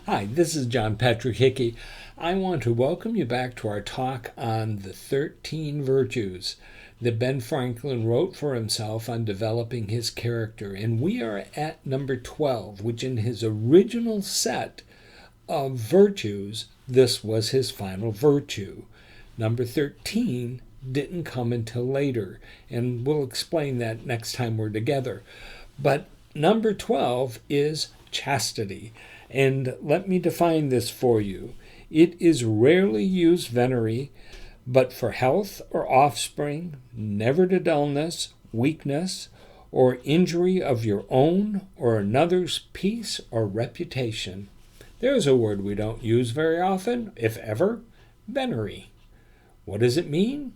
Hi, this is John Patrick Hickey. I want to welcome you back to our talk on the 13 virtues that Ben Franklin wrote for himself on developing his character. And we are at number 12, which in his original set of virtues, this was his final virtue. Number 13 didn't come until later, and we'll explain that next time we're together. But number 12 is chastity. And let me define this for you. It is rarely used venery, but for health or offspring, never to dullness, weakness, or injury of your own or another's peace or reputation. There's a word we don't use very often, if ever, venery. What does it mean?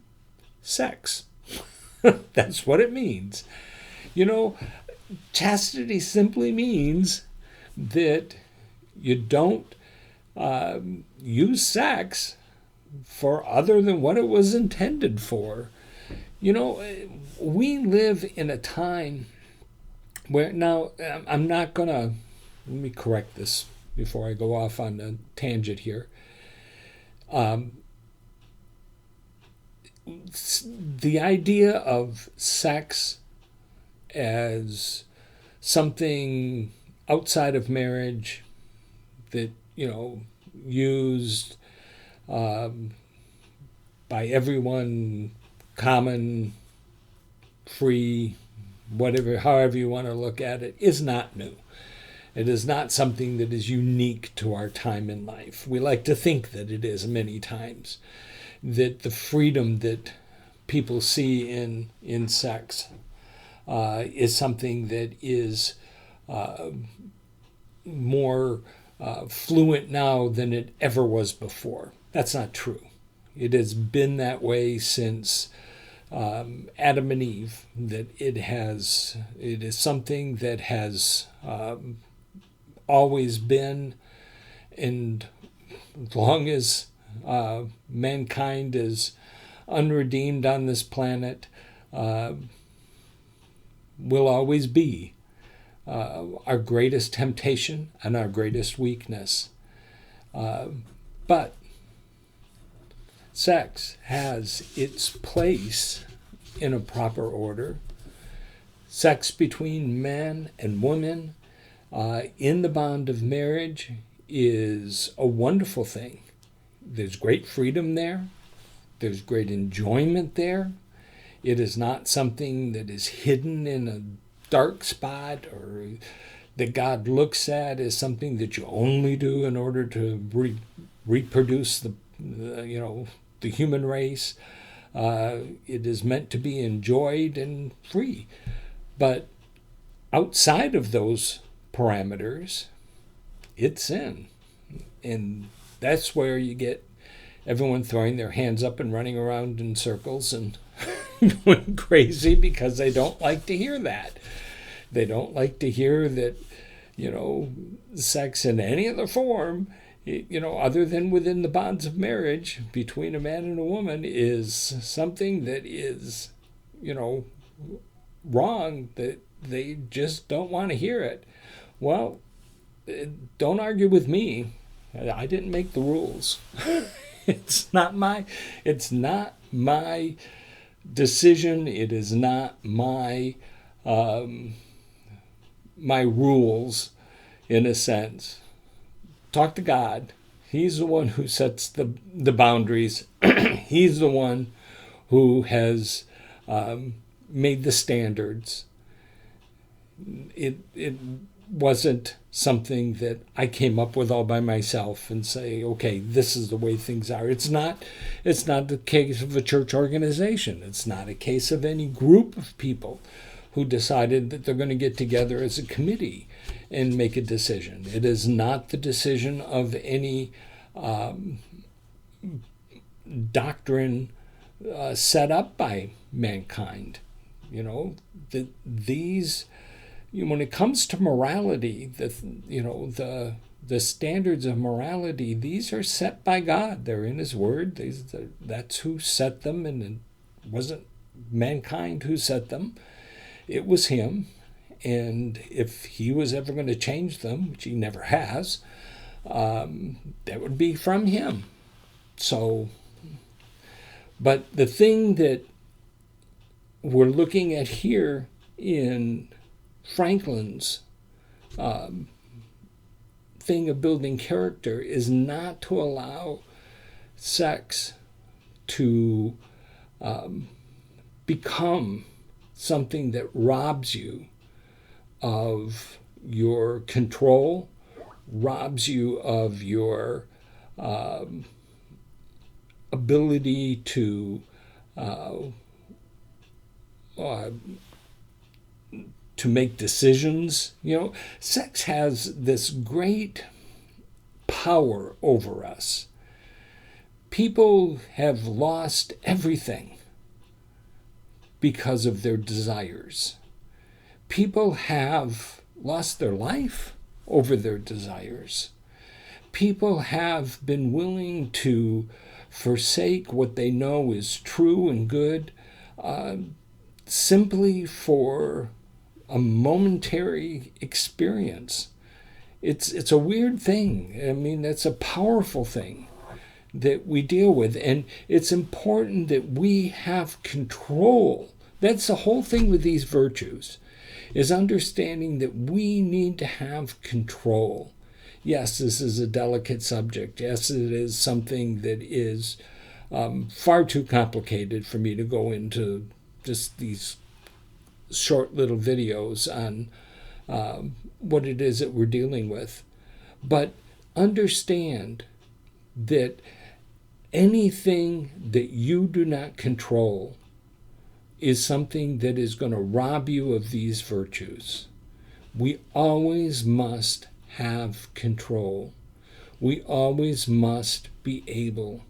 Sex. That's what it means. You know, chastity simply means that you don't use sex for other than what it was intended for. You know, we live in a time where, now, I'm not going to, let me correct this before I go off on a tangent here. The idea of sex as something outside of marriage that, used by everyone, common, free, whatever, however you want to look at it, is not new. It is not something that is unique to our time in life. We like to think that it is many times, that the freedom that people see in sex is something that is more fluent now than it ever was before. That's not true. It has been that way since Adam and Eve, that it is something that has always been, and as long as mankind is unredeemed on this planet, will always be our greatest temptation and our greatest weakness. But sex has its place in a proper order. Sex between man and woman in the bond of marriage is a wonderful thing. There's great freedom there. There's great enjoyment there. It is not something that is hidden in a dark spot, or that God looks at as something that you only do in order to reproduce the human race. It is meant to be enjoyed and free. But outside of those parameters, it's sin. And that's where you get everyone throwing their hands up and running around in circles and going crazy, because they don't like to hear that. They don't like to hear that, sex in any other form, other than within the bonds of marriage between a man and a woman, is something that is, wrong, that they just don't want to hear it. Well, don't argue with me. I didn't make the rules. It's not my decision. It is not my rules, in a sense. Talk to God. He's the one who sets the boundaries. He's the one who has made the standards. It wasn't something that I came up with all by myself and say, okay, this is the way things are. It's not the case of a church organization. It's not a case of any group of people who decided that they're going to get together as a committee and make a decision. It is not the decision of any doctrine set up by mankind. When it comes to morality, the standards of morality, these are set by God. They're in His Word. That's who set them, and it wasn't mankind who set them. It was Him, and if He was ever going to change them, which He never has, that would be from him. So, but the thing that we're looking at here in Franklin's thing of building character is not to allow sex to become something that robs you of your control, robs you of your ability to make decisions. You know, sex has this great power over us. People have lost everything because of their desires. People have lost their life over their desires. People have been willing to forsake what they know is true and good simply for a momentary experience. It's a weird thing. I mean, it's a powerful thing that we deal with, and it's important that we have control. That's the whole thing with these virtues, is understanding that we need to have control. Yes, this is a delicate subject. Yes, it is something that is far too complicated for me to go into just these short little videos on what it is that we're dealing with. But understand that anything that you do not control is something that is going to rob you of these virtues. We always must have control. We always must be able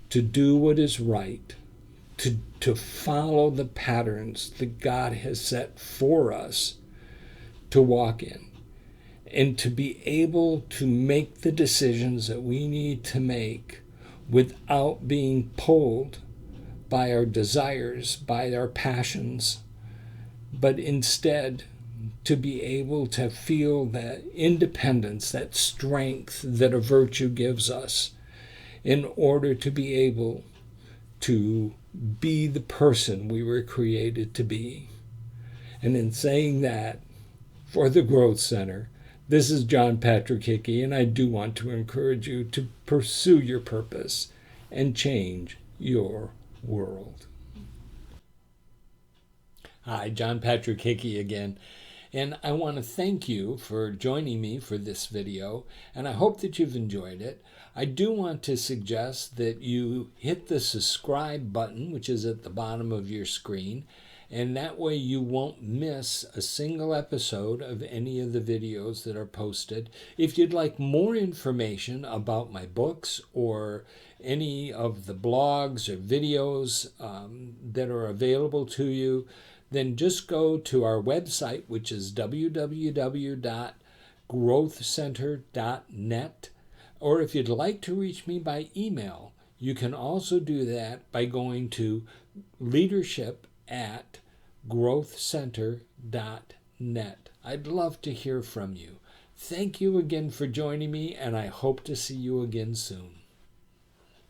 to do what is right, to follow the patterns that God has set for us to walk in, and to be able to make the decisions that we need to make without being pulled by our desires, by our passions, but instead to be able to feel that independence, that strength that a virtue gives us in order to be able to be the person we were created to be. And in saying that, for the Growth Center, this is John Patrick Hickey, and I do want to encourage you to pursue your purpose and change your world. Hi, John Patrick Hickey again. And I want to thank you for joining me for this video, and I hope that you've enjoyed it. I do want to suggest that you hit the subscribe button, which is at the bottom of your screen, and that way you won't miss a single episode of any of the videos that are posted. If you'd like more information about my books or any of the blogs or videos that are available to you, then just go to our website, which is www.growthcenter.net. Or if you'd like to reach me by email, you can also do that by going to leadership@growthcenter.net. I'd love to hear from you. Thank you again for joining me, and I hope to see you again soon.